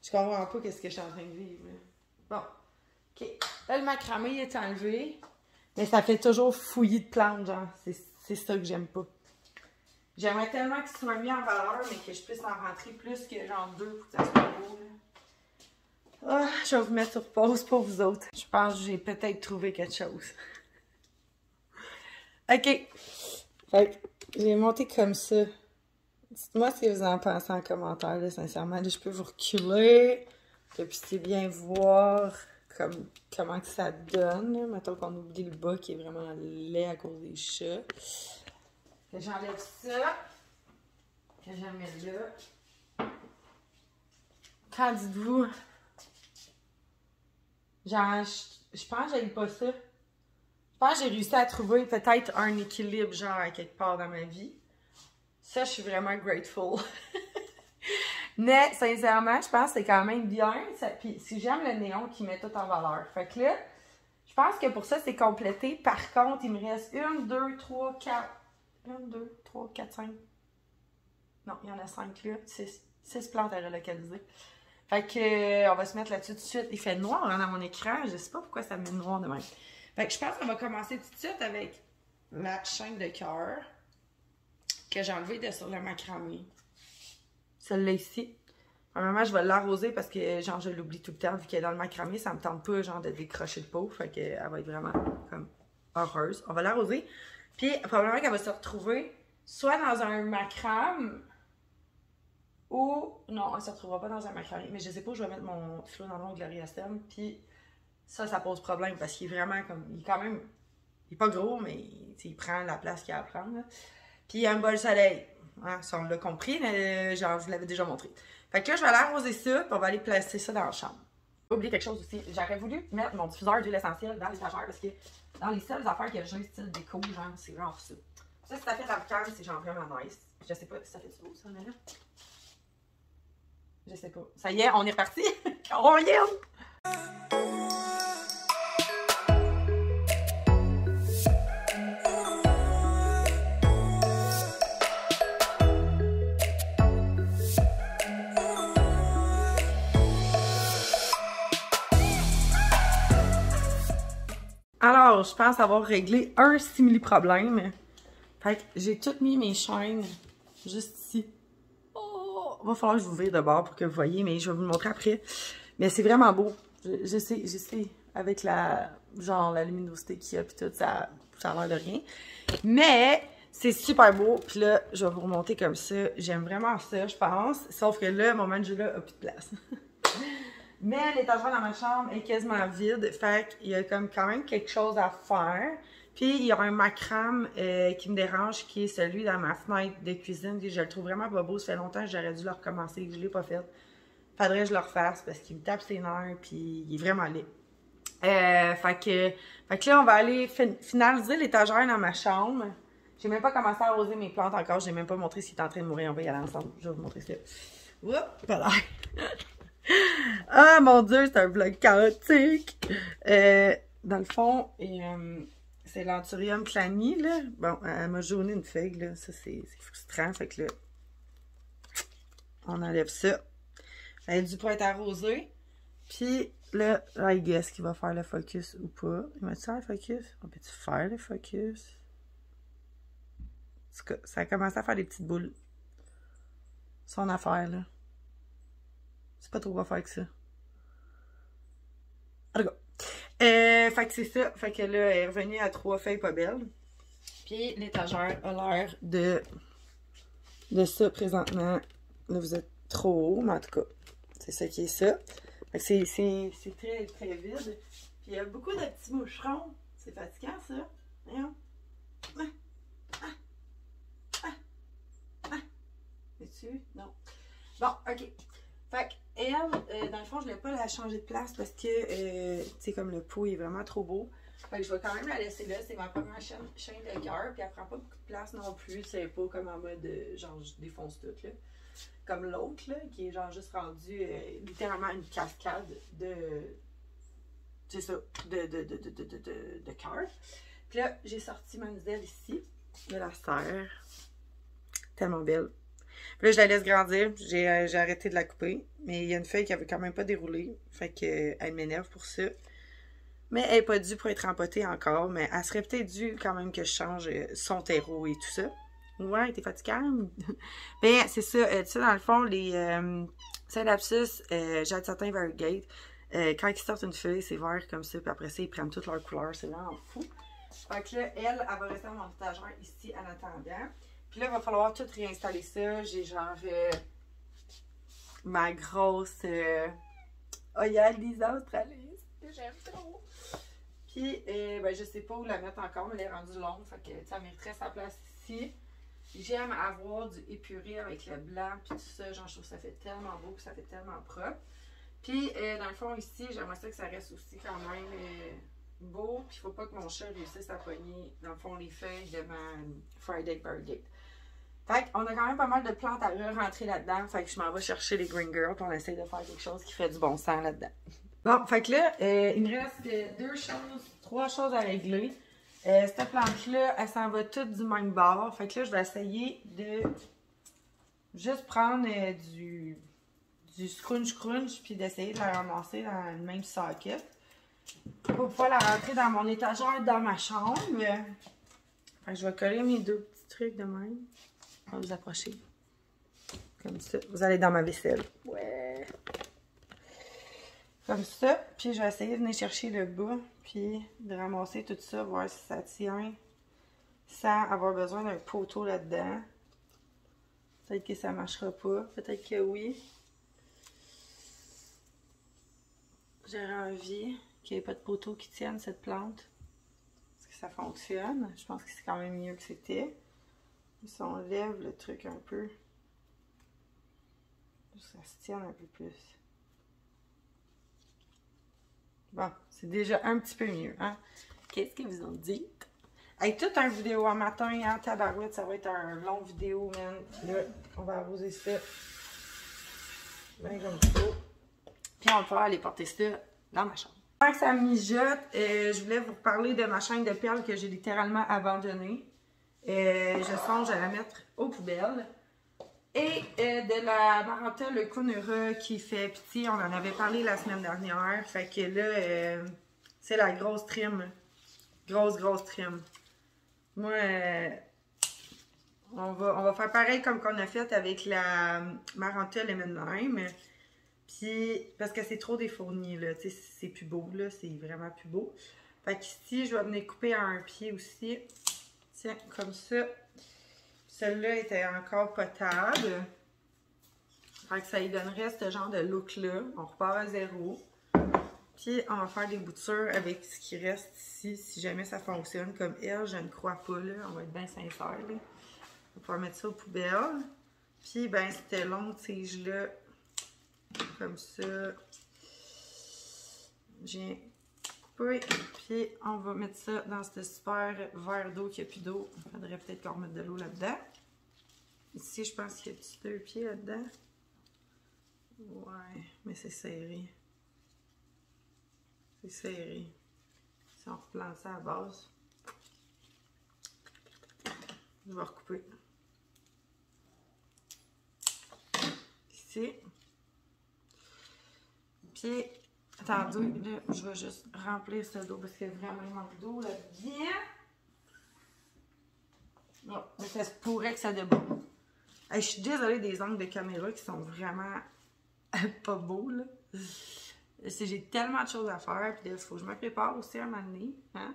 Speaker 2: Je comprends pas qu'est-ce que je suis en train de vivre, là. Bon. OK. Là, le macramé est enlevé, mais ça fait toujours fouillis de plantes, genre. C'est ça que j'aime pas. J'aimerais tellement qu'il soit mis en valeur, mais que je puisse en rentrer plus que genre 2 pour que ça soit beau, là. Ah, je vais vous mettre sur pause pour vous autres. Je pense que j'ai peut-être trouvé quelque chose. OK. Fait que j'ai monté comme ça. Dites-moi ce que vous en pensez en commentaire, là, sincèrement. Là, je peux vous reculer, que vous puissiez bien voir comment que ça donne. Là. Mettons qu'on oublie le bas qui est vraiment laid à cause des chats. Que j'enlève ça. Que je mets là. Qu'en dites-vous? Genre, je pense que j'aime pas ça. Je pense que j'ai réussi à trouver peut-être un équilibre, genre, à quelque part dans ma vie. Ça, je suis vraiment grateful. Mais, sincèrement, je pense que c'est quand même bien. Puis, si j'aime le néon qui met tout en valeur. Fait que là, je pense que pour ça, c'est complété. Par contre, il me reste 1, 2, 3, 4... 1, 2, 3, 4, 5... Non, il y en a 5 là. 6 plantes à relocaliser. Fait que, on va se mettre là-dessus tout de suite. Il fait noir hein, dans mon écran. Je sais pas pourquoi ça me met noir de même. Fait que je pense qu'on va commencer tout de suite avec la chaîne de cœur que j'ai enlevée de sur le macramé. Celle-là ici. Normalement, je vais l'arroser parce que genre je l'oublie tout le temps vu qu'elle est dans le macramé. Ça me tente pas genre de décrocher de peau. Fait qu'elle va être vraiment comme heureuse. On va l'arroser. Puis probablement qu'elle va se retrouver soit dans un macrame ou... Non, elle ne se retrouvera pas dans un macramé. Mais je sais pas où je vais mettre mon flot dans l'ongle Gloriastème. Puis ça pose problème parce qu'il est vraiment comme... Il est quand même... Il est pas gros, mais il prend la place qu'il a à prendre. Là. Puis il y a un bol soleil. Hein, ça, on l'a compris, mais genre, je vous l'avais déjà montré. Fait que là, je vais aller arroser ça, puis on va aller placer ça dans la chambre. J'ai oublié quelque chose aussi. J'aurais voulu mettre mon diffuseur d'huile essentielle dans l'étagère parce que dans les seules affaires qu'il y a juste style déco, genre, c'est genre ça. Ça, si ça fait dans le cœur, c'est genre vraiment nice. Je sais pas si ça fait du beau, ça, mais là. Je sais pas. Ça y est, on est reparti. On y est! Alors, je pense avoir réglé un simili-problème. Fait que j'ai toutes mis mes chaînes juste ici. Oh! Va falloir que je vous vire de bord pour que vous voyez, mais je vais vous le montrer après. Mais c'est vraiment beau. Je sais, avec la luminosité qu'il y a, puis tout, ça a l'air de rien. Mais c'est super beau. Puis là, je vais vous remonter comme ça. J'aime vraiment ça, je pense. Sauf que là, mon manjula a plus de place. Mais l'étagère dans ma chambre est quasiment vide. Fait qu'il y a comme quand même quelque chose à faire. Puis il y a un macrame qui me dérange, qui est celui dans ma fenêtre de cuisine. Je le trouve vraiment pas beau. Ça fait longtemps que j'aurais dû le recommencer, que je l'ai pas fait. Faudrait que je le refasse parce qu'il me tape ses nerfs, puis il est vraiment laid. Fait que là, on va aller finaliser l'étagère dans ma chambre. J'ai même pas commencé à arroser mes plantes encore. J'ai même pas montré s'il est en train de mourir. On va y aller ensemble. Je vais vous montrer ça. Oups, voilà. Ah mon Dieu, c'est un vlog chaotique. Dans le fond, c'est l'Anthurium clani, là. Bon, elle m'a jauné une feuille, là. Ça, c'est frustrant. Fait que là, on enlève ça. Elle est due pour être arrosée. Puis là, I guess qu'il va faire le focus ou pas. Il va-tu faire le focus? On peut-tu faire le focus? En tout cas, ça a commencé à faire des petites boules. Son affaire, là. C'est pas trop quoi faire que ça. En tout cas. Fait que c'est ça. Fait que là, elle est revenue à 3 feuilles pas belles. Puis l'étagère a l'air de ça présentement. Là, vous êtes trop haut, mais en tout cas, c'est ça qui est ça. Fait que c'est très, très vide. Puis il y a beaucoup de petits moucherons. C'est fatigant, ça. Voyons. Es-tu? Non. Bon, ok. Fait qu'elle, dans le fond, je ne voulais pas la changer de place parce que, tu sais, comme le pot est vraiment trop beau. Fait que je vais quand même la laisser là. C'est ma première chaîne de cœur. Puis elle prend pas beaucoup de place non plus. C'est pas comme en mode, genre, je défonce tout, là. Comme l'autre, là, qui est genre juste rendu littéralement une cascade de. C'est ça, de cœur. Puis là, j'ai sorti ma nouvelle ici, de la serre. Tellement belle. Puis là, je la laisse grandir. J'ai arrêté de la couper. Mais il y a une feuille qui avait quand même pas déroulé. Fait que elle m'énerve pour ça. Mais elle n'est pas due pour être empotée encore. Mais elle serait peut-être due quand même que je change son terreau et tout ça. Ouais, t'es fatiguante? Ben, c'est ça. Tu sais, dans le fond, les Synapsis, Jade Satin Variegate, quand ils sortent une feuille, c'est vert comme ça. Puis après ça, ils prennent toutes leurs couleurs. C'est vraiment fou. Fait que là, elle va rester dans mon étagère ici en attendant. Puis là, il va falloir tout réinstaller ça. J'ai genre ma grosse Oya Australis que j'aime trop. Puis, ben, je sais pas où la mettre encore, mais elle est rendue longue. Fait que ça mériterait sa place ici. J'aime avoir du épuré avec le blanc, puis tout ça. Genre, je trouve que ça fait tellement beau, puis ça fait tellement propre. Puis, dans le fond, ici, j'aimerais ça que ça reste aussi quand même beau. Puis, il faut pas que mon chat réussisse à pogner, dans le fond, les feuilles de ma Friday Birthday. Fait qu'on a quand même pas mal de plantes à re-rentrer là-dedans. Fait que je m'en vais chercher les Green Girls, puis on essaie de faire quelque chose qui fait du bon sens là-dedans. Bon, fait que là, il me reste 3 choses à régler. Cette plante-là, elle s'en va toute du même bord. Fait que là, je vais essayer de juste prendre du scrunch puis d'essayer de la ramasser dans le même socket pour pouvoir la rentrer dans mon étagère dans ma chambre. Fait que je vais coller mes 2 petits trucs de même. On va vous approcher. Comme ça. Vous allez dans ma vaisselle. Ouais. Comme ça. Puis je vais essayer de venir chercher le bas. Puis de ramasser tout ça. Voir si ça tient. Sans avoir besoin d'un poteau là-dedans. Peut-être que ça ne marchera pas. Peut-être que oui. J'aurais envie qu'il n'y ait pas de poteau qui tienne cette plante. Est-ce que ça fonctionne? Je pense que c'est quand même mieux que c'était. Si on lève le truc un peu, ça se tienne un peu plus. Bon, c'est déjà un petit peu mieux, hein? Qu'est-ce que vous en dites? Hey, toute une vidéo en matin, hein, tabarouette, ça va être un long vidéo, man. Là, on va arroser ça. Bien comme ça. Puis on va pouvoir aller porter ça dans ma chambre. Avant que ça mijote, je voulais vous parler de ma chaîne de perles que j'ai littéralement abandonnée. Je songe à la mettre aux poubelles. Et de la Marantha Kunura qui fait pitié. On en avait parlé la semaine dernière. Fait que là, c'est la grosse trim. Grosse trim. Moi, on va faire pareil comme qu'on a fait avec la Marantha Lemon Lime. Puis, parce que c'est trop défourni, là. Tu sais, c'est plus beau, là. C'est vraiment plus beau. Fait qu'ici, je vais venir couper à un pied aussi. Tiens, comme ça. Celle-là était encore potable. Fait que ça lui donnerait ce genre de look-là. On repart à zéro. Puis, on va faire des boutures avec ce qui reste ici. Si jamais ça fonctionne comme elle, je ne crois pas, là. On va être bien sincère, là. On va pouvoir mettre ça aux poubelles. Puis, ben, cette longue tige-là, comme ça, j'ai couper. Puis on va mettre ça dans ce super verre d'eau qui n'a plus d'eau. Il faudrait peut-être qu'on remette de l'eau là-dedans. Ici, je pense qu'il y a 2 pieds là-dedans. Ouais, mais c'est serré. C'est serré. Si on replante ça à la base, je vais recouper. Ici. Puis, attendez, là, je vais juste remplir ce d'eau parce qu'il y a vraiment il manque d'eau là-dedans. Bon, mais ça se pourrait que ça déborde. Hey, je suis désolée des angles de caméra qui sont vraiment pas beaux, là. J'ai tellement de choses à faire, puis il faut que je me prépare aussi à un moment donné. Hein?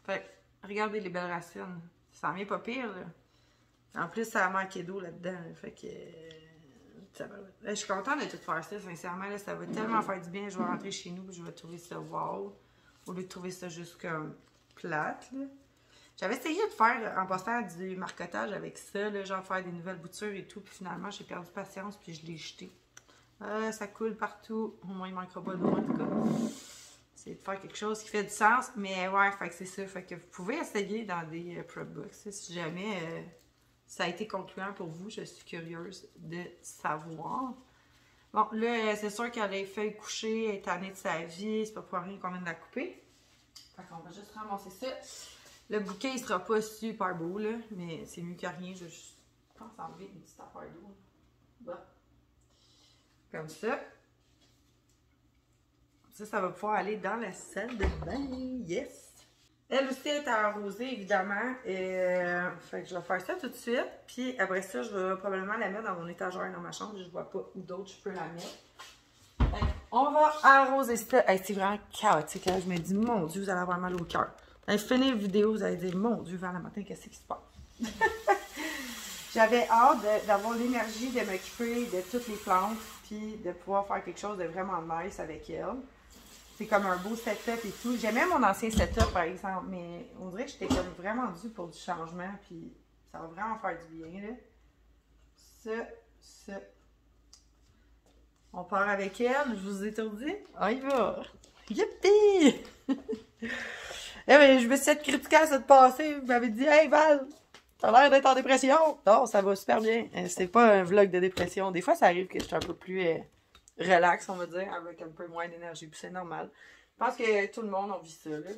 Speaker 2: Fait que, regardez les belles racines. Ça en vient pas pire, là. En plus, ça a manqué d'eau là-dedans. Là. Fait que. Je suis contente de tout faire ça, sincèrement. Là, ça va tellement faire du bien. Je vais rentrer chez nous et je vais trouver ça wow. Au lieu de trouver ça juste comme plate. J'avais essayé de faire en passant du marcotage avec ça, là, genre faire des nouvelles boutures et tout. Puis finalement, j'ai perdu patience puis je l'ai jeté. Ça coule partout. Au moins, il ne manquera pas d'eau en tout cas. C'est de faire quelque chose qui fait du sens. Mais ouais, fait que c'est ça. Fait que vous pouvez essayer dans des prep books. Si jamais ça a été concluant pour vous, je suis curieuse de savoir. Bon, là, c'est sûr qu'elle a les feuilles couchées, elle est tannée de sa vie. C'est pas pour rien qu'on vient de la couper. Fait qu'on va juste ramasser ça. Le bouquet, il sera pas super beau, là. Mais c'est mieux que rien. Je pense enlever une petite affaire d'eau. Bon. Comme ça. Ça va pouvoir aller dans la salle de bain. Yes! Elle aussi est arrosée, évidemment. Fait que je vais faire ça tout de suite. Puis après ça, je vais probablement la mettre dans mon étagère dans ma chambre. Je vois pas où d'autre je peux la mettre. Fait on va arroser ça. Hey, c'est vraiment chaotique. Là. Je me dis, mon Dieu, vous allez avoir mal au cœur. Quand je finis la vidéo, vous allez dire, mon Dieu, vers le matin, qu'est-ce qui se passe? J'avais hâte d'avoir l'énergie de m'occuper de toutes les plantes. Puis de pouvoir faire quelque chose de vraiment nice avec elle. C'est comme un beau setup et tout. J'aimais mon ancien setup, par exemple, mais on dirait que j'étais comme vraiment due pour du changement, puis ça va vraiment faire du bien, là. Ça. On part avec elle, je vous ai tout dit. On y va! Youpi! Eh bien, je me suis fait critiquer à cette passée. Vous m'avez dit, hey Val, t'as l'air d'être en dépression. Non, ça va super bien. C'est pas un vlog de dépression. Des fois, ça arrive que je suis un peu plus relax, on va dire, avec un peu moins d'énergie. Puis c'est normal. Je pense que tout le monde a vu ça, là.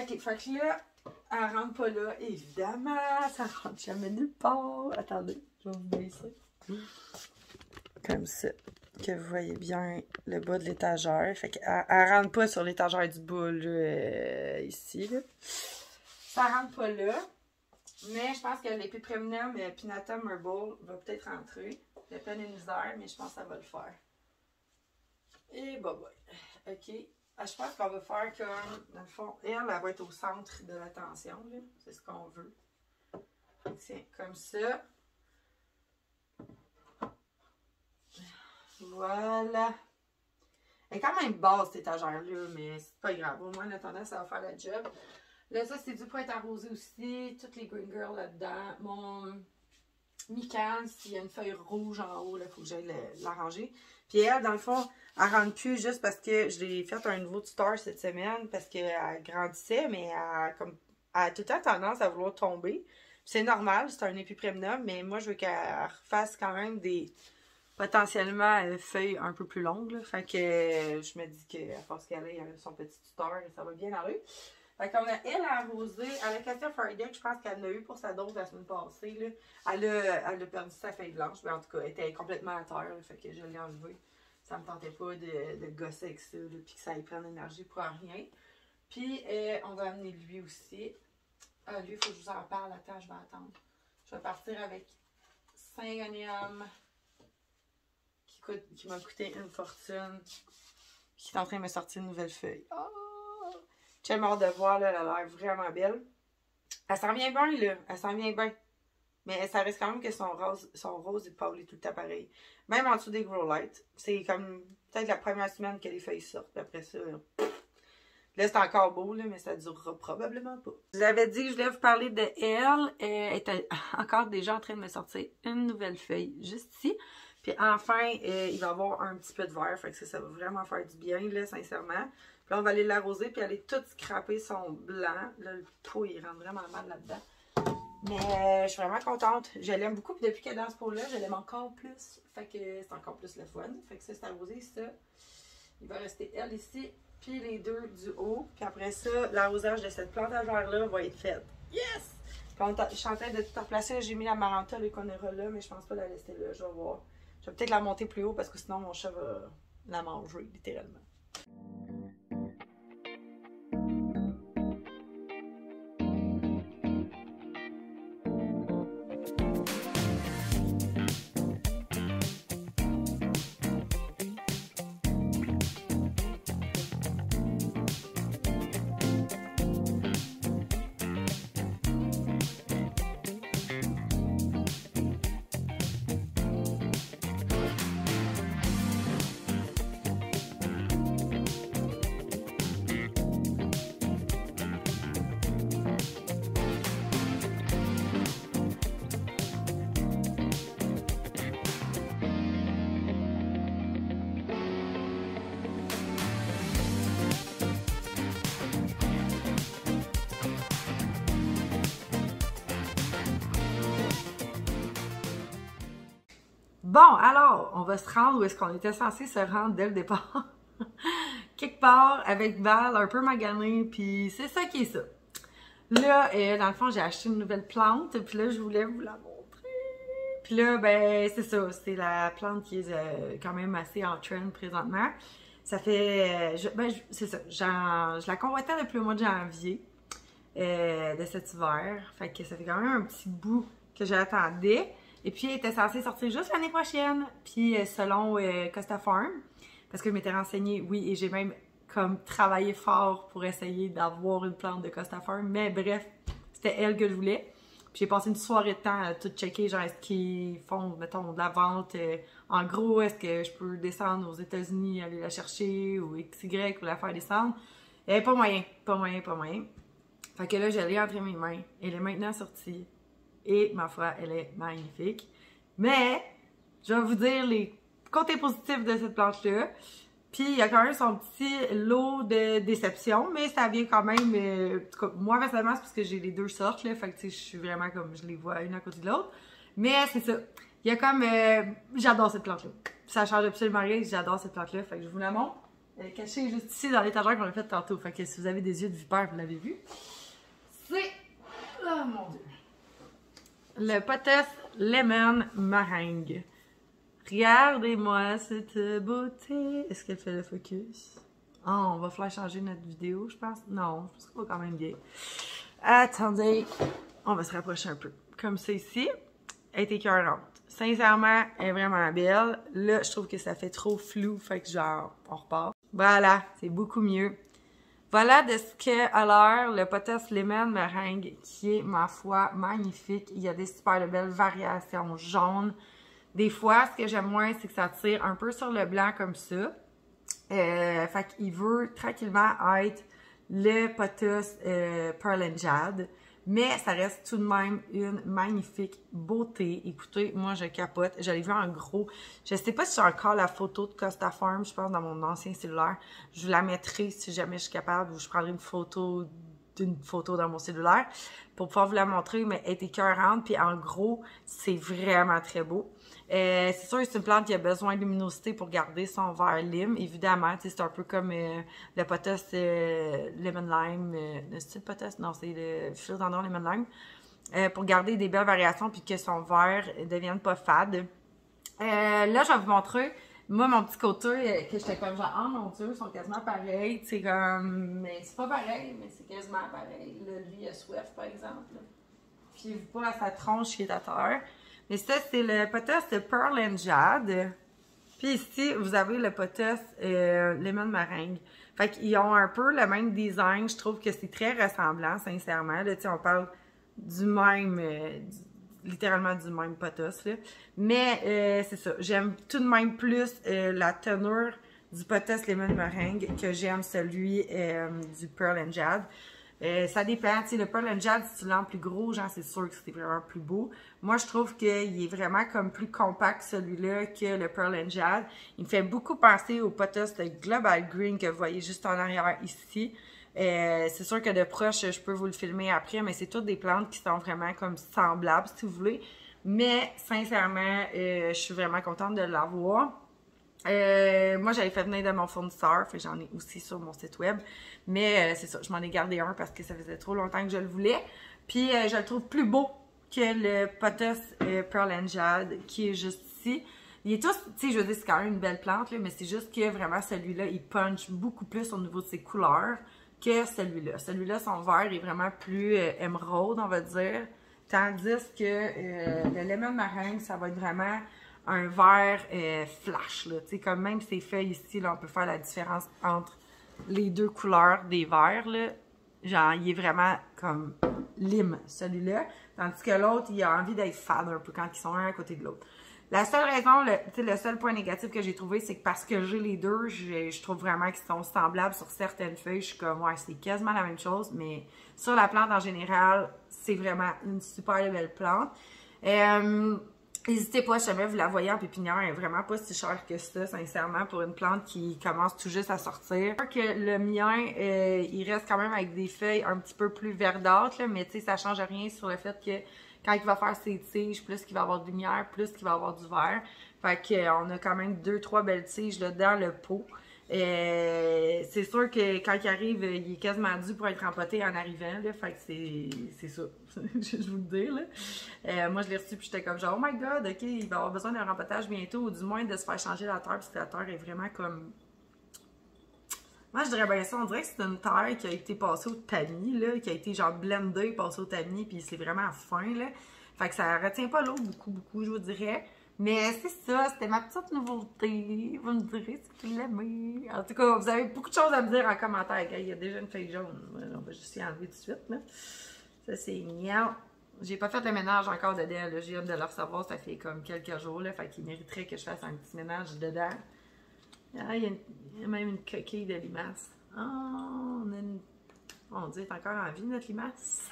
Speaker 2: Ok, fait que là, elle rentre pas là. Évidemment, ça rentre jamais nulle part. Attendez, je vais vous baisser. Comme ça. Que vous voyez bien le bas de l'étagère. Fait qu'elle rentre pas sur l'étagère du bas, là, ici, là. Ça rentre pas là. Mais je pense que l'épipréminum Pinnatum Herbal va peut-être rentrer. Il y a plein de misère, mais je pense que ça va le faire. Et bah ouais. Ok. Je pense qu'on va faire comme, dans le fond, elle va être au centre de l'attention. C'est ce qu'on veut. Tiens, comme ça. Voilà. Elle est quand même basse, cette étagère-là, mais c'est pas grave. Au moins, en attendant, ça va faire la job. Là, ça, c'est dû pour être arrosé aussi. Toutes les Green Girls là-dedans. Mon mican, s'il y a une feuille rouge en haut, il faut que j'aille l'arranger. Puis elle, dans le fond, elle rentre plus juste parce que je l'ai fait un nouveau tuteur cette semaine parce qu'elle grandissait, mais elle a tout le temps tendance à vouloir tomber. C'est normal, c'est un épipréminum, mais moi, je veux qu'elle refasse quand même des potentiellement feuilles un peu plus longues. Là. Fait que je me dis qu'à force qu'elle ait son petit tuteur, ça va bien aller. Fait qu'on a elle arrosé. À la Cassia Friday, je pense qu'elle en a eu pour sa dose la semaine passée. Là. Elle a perdu sa feuille blanche. Mais en tout cas, elle était complètement à terre. Là, fait que je l'ai enlevée. Ça me tentait pas de gosser avec ça. Puis que ça ait prendre l'énergie pour rien. Puis on va amener lui aussi. Lui, il faut que je vous en parle. Attends, je vais attendre. Je vais partir avec Syngonium qui m'a coûté une fortune. Qui est en train de me sortir une nouvelle feuille. Oh! J'ai hâte de voir, là, elle a l'air vraiment belle. Elle s'en vient bien, là. Elle s'en vient bien. Mais ça reste quand même que son rose est pas tout le temps pareil. Même en dessous des Grow Light. C'est comme peut-être la première semaine que les feuilles sortent. Après ça, là c'est encore beau, là, mais ça durera probablement pas. Je vous avais dit que je voulais vous parler de elle. Elle était encore déjà en train de me sortir une nouvelle feuille juste ici. Puis Puis enfin, il va y avoir un petit peu de vert. Fait que ça va vraiment faire du bien, là, sincèrement. Puis là, on va aller l'arroser, puis aller tout scraper son blanc. Là, le pot, il rentre vraiment mal là-dedans. Mais je suis vraiment contente. Je l'aime beaucoup. Puis depuis qu'elle est dans ce pot-là, je l'aime encore plus. Fait que c'est encore plus le fun. Fait que ça, c'est arrosé, ça. Il va rester elle ici, puis les deux du haut. Puis après ça, l'arrosage de cette plante à verre-là va être fait. Yes! Puis je suis en train de tout replacer. J'ai mis la maranta, les conera là, mais je pense pas la laisser là. Je vais voir. Je vais peut-être la monter plus haut parce que sinon mon chat va la manger, littéralement. Bon, alors, on va se rendre où est-ce qu'on était censé se rendre dès le départ. Quelque part, avec Val, un peu magané, puis c'est ça qui est ça. Là, dans le fond, j'ai acheté une nouvelle plante, puis là, je voulais vous la montrer. Puis là, ben, c'est ça, c'est la plante qui est quand même assez en trend présentement. Ça fait, c'est ça, je la convoitais depuis le mois de janvier de cet hiver. Fait que ça fait quand même un petit bout que j'attendais. Et puis, elle était censée sortir juste l'année prochaine. Puis, selon Costa Farm, parce que je m'étais renseignée, oui, et j'ai même comme travaillé fort pour essayer d'avoir une plante de Costa Farm. Mais bref, c'était elle que je voulais. Puis, j'ai passé une soirée de temps à tout checker, genre, est-ce qu'ils font, mettons, de la vente. En gros, est-ce que je peux descendre aux États-Unis, aller la chercher, ou XY pour la faire descendre. Il n'y avait pas moyen, pas moyen, pas moyen. Fait que là, je l'ai entre mes mains. Elle est maintenant sortie. Et, ma foi, elle est magnifique. Mais, je vais vous dire les côtés positifs de cette plante-là. Puis, il y a quand même son petit lot de déception, mais ça vient quand même... en tout cas, moi, personnellement, c'est parce que j'ai les deux sortes, là. Fait que, tu sais, je suis vraiment comme... Je les vois une à côté de l'autre. Mais, c'est ça. Il y a comme... j'adore cette plante-là. Ça change absolument rien. J'adore cette plante-là. Fait que je vous la montre. Elle est cachée juste ici, dans l'étagère qu'on a fait tantôt. Fait que si vous avez des yeux de vipère, vous l'avez vu. C'est... Oh, mon Dieu. Le potes lemon meringue. Regardez-moi cette beauté. Est-ce qu'elle fait le focus? Oh, on va falloir changer notre vidéo, je pense. Non, je pense qu'on va quand même bien. Attendez, on va se rapprocher un peu. Comme ça ici, elle est écœurante. Sincèrement, elle est vraiment belle. Là, je trouve que ça fait trop flou, fait que genre, on repart. Voilà, c'est beaucoup mieux. Voilà de ce qu'est alors le potes lemon meringue qui est, ma foi, magnifique. Il y a des super de belles variations jaunes. Des fois, ce que j'aime moins, c'est que ça tire un peu sur le blanc comme ça. Fait qu'il veut tranquillement être le potes Pearl and Jade. Mais ça reste tout de même une magnifique beauté. Écoutez, moi, je capote. Je l'ai vu en gros. Je sais pas si j'ai encore la photo de Costa Farm, je pense, dans mon ancien cellulaire. Je vous la mettrai si jamais je suis capable, ou je prendrai une photo d'une photo dans mon cellulaire pour pouvoir vous la montrer. Mais elle est écœurante. Puis en gros, c'est vraiment très beau. C'est sûr que c'est une plante qui a besoin de luminosité pour garder son vert lime, évidemment. C'est un peu comme le potes lemon lime. C'est le potes? Non, c'est le philodendron lemon lime. Pour garder des belles variations puis que son vert ne devienne pas fade. Là, je vais vous montrer, moi, mon petit côté, que j'étais comme genre, oh mon Dieu, ils sont quasiment pareils. C'est comme, mais c'est pas pareil, mais c'est quasiment pareil. Là, lui, il a Swift, par exemple. Fiez-vous pas à sa tronche qui est à terre. Mais ça, c'est le potes de Pearl and Jade. Puis ici, vous avez le potes lemon meringue. Fait qu'ils ont un peu le même design. Je trouve que c'est très ressemblant, sincèrement. Là, on parle du même, littéralement du même potes, là. Mais c'est ça. J'aime tout de même plus la teneur du potes lemon meringue que j'aime celui du Pearl and Jade. Ça dépend, tu sais, le Pearl and Jade, si tu l'as en plus gros, genre, c'est sûr que c'est vraiment plus beau. Moi, je trouve qu'il est vraiment comme plus compact, celui-là, que le Pearl and Jade. Il me fait beaucoup penser au potos de Global Green que vous voyez juste en arrière ici. C'est sûr que de proche, je peux vous le filmer après, mais c'est toutes des plantes qui sont vraiment comme semblables, si vous voulez. Mais, sincèrement, je suis vraiment contente de l'avoir. Moi, j'avais fait venir de mon fournisseur, fait j'en ai aussi sur mon site web. Mais c'est ça, je m'en ai gardé un parce que ça faisait trop longtemps que je le voulais. Puis je le trouve plus beau que le Pothos Pearl and Jade qui est juste ici. Il est tous, tu sais, je veux dire, c'est quand même une belle plante, là, mais c'est juste que vraiment celui-là, il punch beaucoup plus au niveau de ses couleurs que celui-là. Celui-là, son vert est vraiment plus émeraude, on va dire. Tandis que le Lemon Meringue, ça va être vraiment un vert flash, là. Tu sais, comme même ces feuilles ici, là, on peut faire la différence entre les deux couleurs des verts, là. Genre, il est vraiment comme lime, celui-là. Tandis que l'autre, il a envie d'être fade un peu quand ils sont un à côté de l'autre. La seule raison, le seul point négatif que j'ai trouvé, c'est que parce que j'ai les deux, je trouve vraiment qu'ils sont semblables sur certaines feuilles. Je suis comme, ouais, c'est quasiment la même chose, mais sur la plante en général, c'est vraiment une super belle plante. N'hésitez pas, si jamais vous la voyez en pépinière, elle est vraiment pas si chère que ça, sincèrement, pour une plante qui commence tout juste à sortir. Que le mien, il reste quand même avec des feuilles un petit peu plus verdâtres, là, mais tu sais, ça change rien sur le fait que quand il va faire ses tiges, plus qu'il va avoir de lumière, plus qu'il va avoir du vert. Fait qu'on a quand même 2-3 belles tiges là, dans le pot. C'est sûr que quand il arrive, il est quasiment dû pour être empoté en arrivant, là, fait que c'est ça, je vous le dis, là. Moi, je l'ai reçu puis j'étais comme genre, oh my god, ok, il va avoir besoin d'un rempotage bientôt, ou du moins de se faire changer la terre, parce que la terre est vraiment comme... Moi, je dirais bien ça, on dirait que c'est une terre qui a été passée au tamis, là, qui a été genre blendée, passée au tamis, puis c'est vraiment fin, là. Fait que ça retient pas l'eau beaucoup, je vous dirais. Mais c'est ça, c'était ma petite nouveauté. Vous me direz si vous l'aimez. En tout cas, vous avez beaucoup de choses à me dire en commentaire. Il y a déjà une feuille jaune. On va juste y enlever tout de suite, là. Ça, c'est miam. J'ai pas fait le ménage encore dedans, là. Je viens de le recevoir, ça fait comme quelques jours, là. Fait qu'il mériterait que je fasse un petit ménage dedans. Ah, il y a même une coquille de limace. Oh, on a une... Mon Dieu, est encore en vie, notre limace.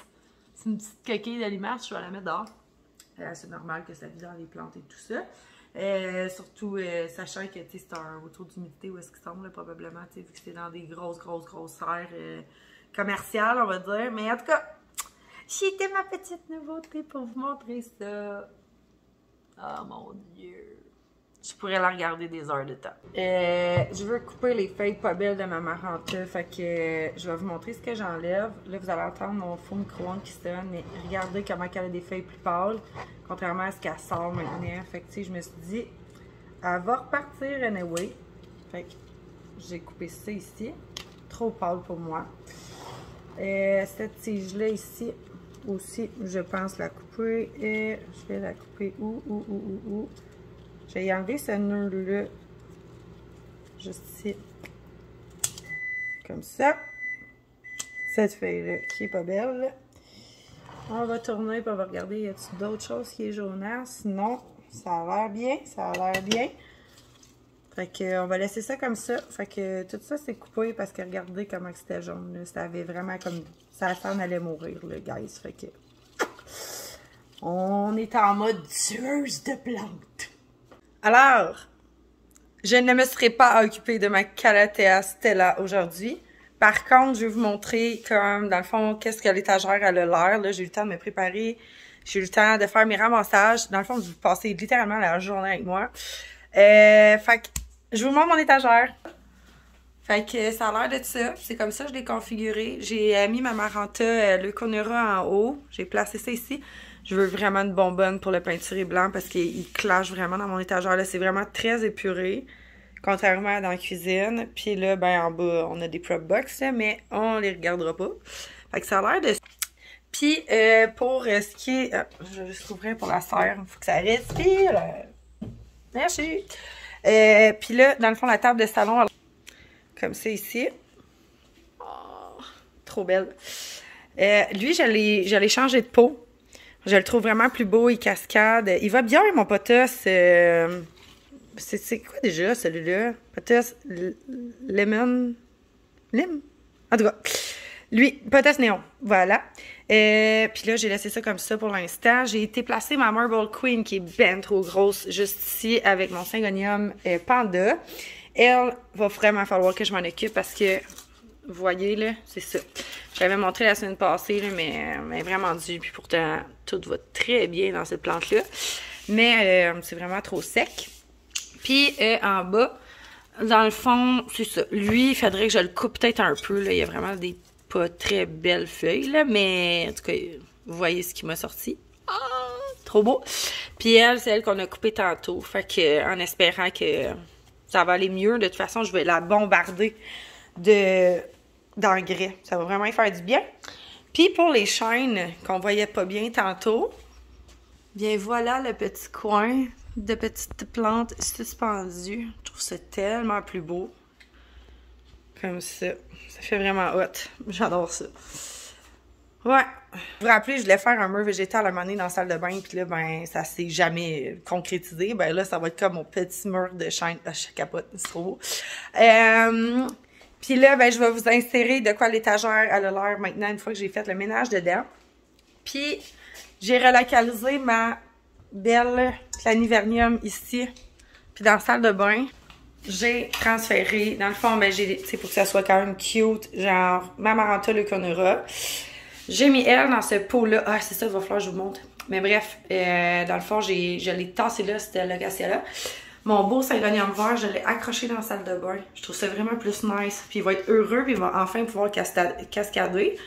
Speaker 2: C'est une petite coquille de limace, je vais la mettre dehors. C'est normal que ça vit dans les plantes et tout ça. Surtout, sachant que c'est un taux d'humidité où est-ce qu'ils sont, là, probablement, vu que c'est dans des grosses serres commerciales, on va dire. Mais en tout cas, c'était ma petite nouveauté pour vous montrer ça. Oh mon Dieu! Je pourrais la regarder des heures de temps. Je veux couper les feuilles pas belles de ma Maranta, fait que je vais vous montrer ce que j'enlève. Là, vous allez entendre mon faux micro-ondes qui sonne, mais regardez comment elle a des feuilles plus pâles, contrairement à ce qu'elle sort maintenant. Fait que, tu sais, je me suis dit, elle va repartir anyway. Fait que j'ai coupé ça ici. Trop pâle pour moi. Cette tige-là ici, aussi, je pense la couper. Et je vais la couper où? Je vais y enlever ce nœud-là, juste ici, comme ça. Cette feuille-là qui est pas belle. On va tourner et on va regarder, y a-t-il d'autres choses qui est jaunasse? Non, ça a l'air bien, Fait que, on va laisser ça comme ça. Fait que tout ça, c'est coupé parce que regardez comment c'était jaune, là. Ça avait vraiment comme... Ça s'en allait mourir, le guys. Fait que... On est en mode tueuse de plantes. Alors, je ne me serai pas occupée de ma Calathea Stella aujourd'hui. Par contre, je vais vous montrer comme, dans le fond, qu'est-ce que l'étagère elle a l'air. Là, j'ai eu le temps de me préparer. J'ai eu le temps de faire mes ramassages. Dans le fond, vous passez littéralement la journée avec moi. Fait que, je vous montre mon étagère. Fait que ça a l'air de ça. C'est comme ça que je l'ai configuré. J'ai mis ma Maranta Leuconura en haut. J'ai placé ça ici. Je veux vraiment une bonbonne pour le peinturé blanc parce qu'il clash vraiment dans mon étagère. Là, c'est vraiment très épuré, contrairement à dans la cuisine. Puis là, ben en bas, on a des prop box, là, mais on les regardera pas. Fait que ça a l'air de... Puis, pour ce qui est... je vais juste ouvrir pour la serre. Il faut que ça respire. Merci. Puis là, dans le fond, la table de salon, comme ça ici. Oh, trop belle. Lui, j'allais changer de pot. Je le trouve vraiment plus beau, il cascade. Il va bien, mon potos. C'est quoi déjà, celui-là? Potos Lemon? Lim? En tout cas, Lui, potasse néon, voilà. Puis là, j'ai laissé ça comme ça pour l'instant. J'ai été placer ma Marble Queen qui est bien trop grosse juste ici avec mon Syngonium Panda. Elle va vraiment falloir que je m'en occupe parce que, vous voyez là, c'est ça. Je l'avais montré la semaine passée, là, mais elle est vraiment due. Puis pourtant, tout va très bien dans cette plante-là. Mais c'est vraiment trop sec. Puis en bas, dans le fond, c'est ça. Lui, il faudrait que je le coupe peut-être un peu. Là. Il y a vraiment des pas très belles feuilles, là, mais en tout cas, vous voyez ce qui m'a sorti. Ah, trop beau! Puis elle, c'est elle qu'on a coupée tantôt. Fait que, en espérant que ça va aller mieux. De toute façon, je vais la bombarder d'engrais. Ça va vraiment y faire du bien. Puis pour les chaînes qu'on voyait pas bien tantôt, bien voilà le petit coin de petites plantes suspendues. Je trouve ça tellement plus beau. Comme ça. Ça fait vraiment hot. J'adore ça. Ouais. Vous vous rappelez, je voulais faire un mur végétal à un moment donné dans la salle de bain, puis là, ben, ça s'est jamais concrétisé. Ben là, ça va être comme mon petit mur de chaîne. Ah, je capote, c'est trop beau. Puis là, ben, je vais vous insérer de quoi l'étagère à l'air maintenant, une fois que j'ai fait le ménage dedans. Puis, j'ai relocalisé ma belle planivernium ici. Puis dans la salle de bain, j'ai transféré, dans le fond, ben, c'est pour que ça soit quand même cute, genre ma Maranta Leuconura. J'ai mis elle dans ce pot-là. Ah, c'est ça, il va falloir que je vous montre. Mais bref, dans le fond, je l'ai tassé là, c'était l'acacia-là. Mon beau Syngonium vert, je l'ai accroché dans la salle de bain. Je trouve ça vraiment plus nice. Puis il va être heureux, puis il va enfin pouvoir cascader.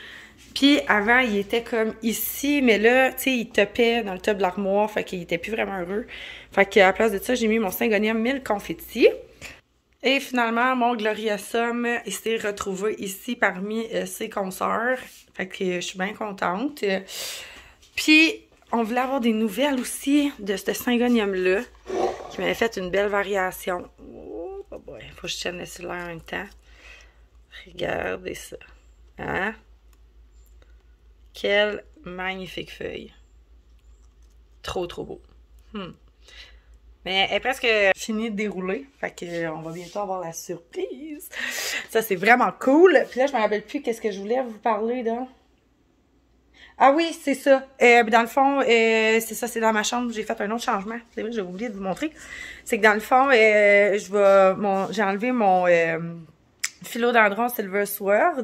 Speaker 2: Puis avant, il était comme ici, mais là, tu sais, il topait dans le top de l'armoire, fait qu'il était plus vraiment heureux. Fait qu'à la place de ça, j'ai mis mon Syngonium mille confetti. Et finalement, mon Gloriosum, il s'est retrouvé ici parmi ses consoeurs. Fait que je suis bien contente. Puis, on voulait avoir des nouvelles aussi de ce Syngonium-là, qui m'avait fait une belle variation. Oh, boy, faut que je tienne le cellulaire en même temps. Regardez ça. Hein? Quelle magnifique feuille. Trop, trop beau. Mais elle est presque finie de dérouler. Fait que on va bientôt avoir la surprise. Ça, c'est vraiment cool. Puis là, je me rappelle plus qu'est-ce que je voulais vous parler de. Ah oui, c'est ça. Dans le fond, c'est ça, c'est dans ma chambre. J'ai fait un autre changement. C'est vrai, j'ai oublié de vous montrer. C'est que dans le fond, j'ai enlevé mon philodendron Silver Sword.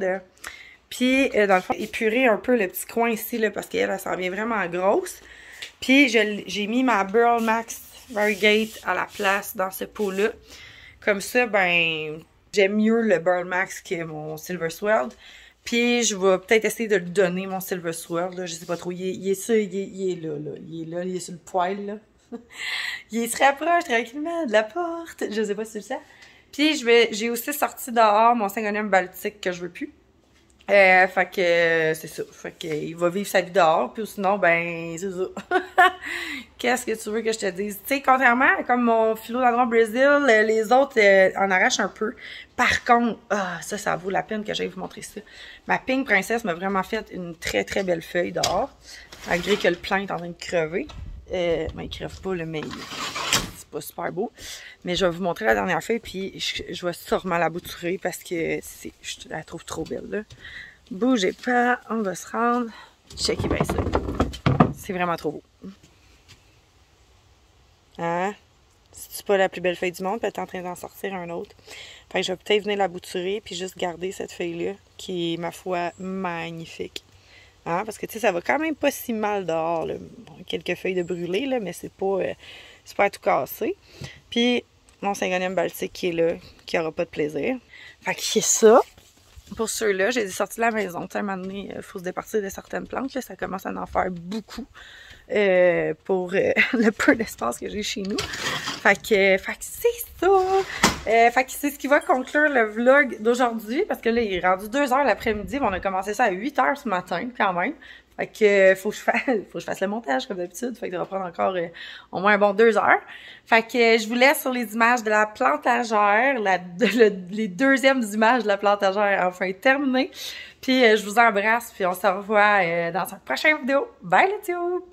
Speaker 2: Puis, dans le fond, épurer un peu le petit coin ici, là, parce qu'elle s'en vient vraiment grosse. Puis, j'ai mis ma Burl Max Variegate à la place dans ce pot-là. Comme ça, ben, j'aime mieux le Burl Max que mon Silver Sword. Puis, je vais peut-être essayer de le donner, mon Silver Sword, là. Je sais pas trop. Il est là. Il est sur le poil, là. Il se rapproche tranquillement de la porte. Je sais pas si c'est ça. Puis, j'ai aussi sorti dehors mon Syngonium Baltique que je veux plus. Fait que c'est ça. Fait que il va vivre sa vie dehors, puis sinon, ben, c'est ça. Qu'est-ce que tu veux que je te dise? Tu sais, contrairement, comme mon philodendron Brésil, les autres en arrachent un peu. Par contre, ça vaut la peine que j'aille vous montrer ça. Ma Pink Princesse m'a vraiment fait une très, très belle feuille dehors. Malgré que le plant est en train de crever. Ben, il crève pas, mais c'est pas super beau. Mais je vais vous montrer la dernière feuille, puis je vais sûrement la bouturer parce que je la trouve trop belle, là. Bougez pas, on va se rendre. Checkez bien ça. C'est vraiment trop beau. Hein? C'est pas la plus belle feuille du monde, puis elle est en train d'en sortir un autre. Fait que je vais peut-être venir la bouturer, puis juste garder cette feuille-là, qui est, ma foi, magnifique. Hein? Parce que, tu sais, ça va quand même pas si mal dehors, là. Bon, quelques feuilles de brûlé, là, mais c'est pas à tout casser. Puis, mon Syngonium Baltique qui est là, qui aura pas de plaisir. Fait que c'est ça. Pour ceux-là, j'ai sorti de la maison. Tu sais, à un moment donné, il faut se départir de certaines plantes. Là, ça commence à en faire beaucoup pour le peu d'espace que j'ai chez nous. Fait que c'est ça. Fait que c'est ce qui va conclure le vlog d'aujourd'hui. Parce que là, il est rendu 2h l'après-midi. On a commencé ça à 8h ce matin, quand même. Fait que faut que je fasse le montage comme d'habitude. Fait que ça va prendre encore au moins un bon 2 heures. Fait que je vous laisse sur les images de la plantagère, les deuxièmes images de la plantagère enfin terminées. Puis je vous embrasse, puis on se revoit dans une prochaine vidéo. Bye les tio!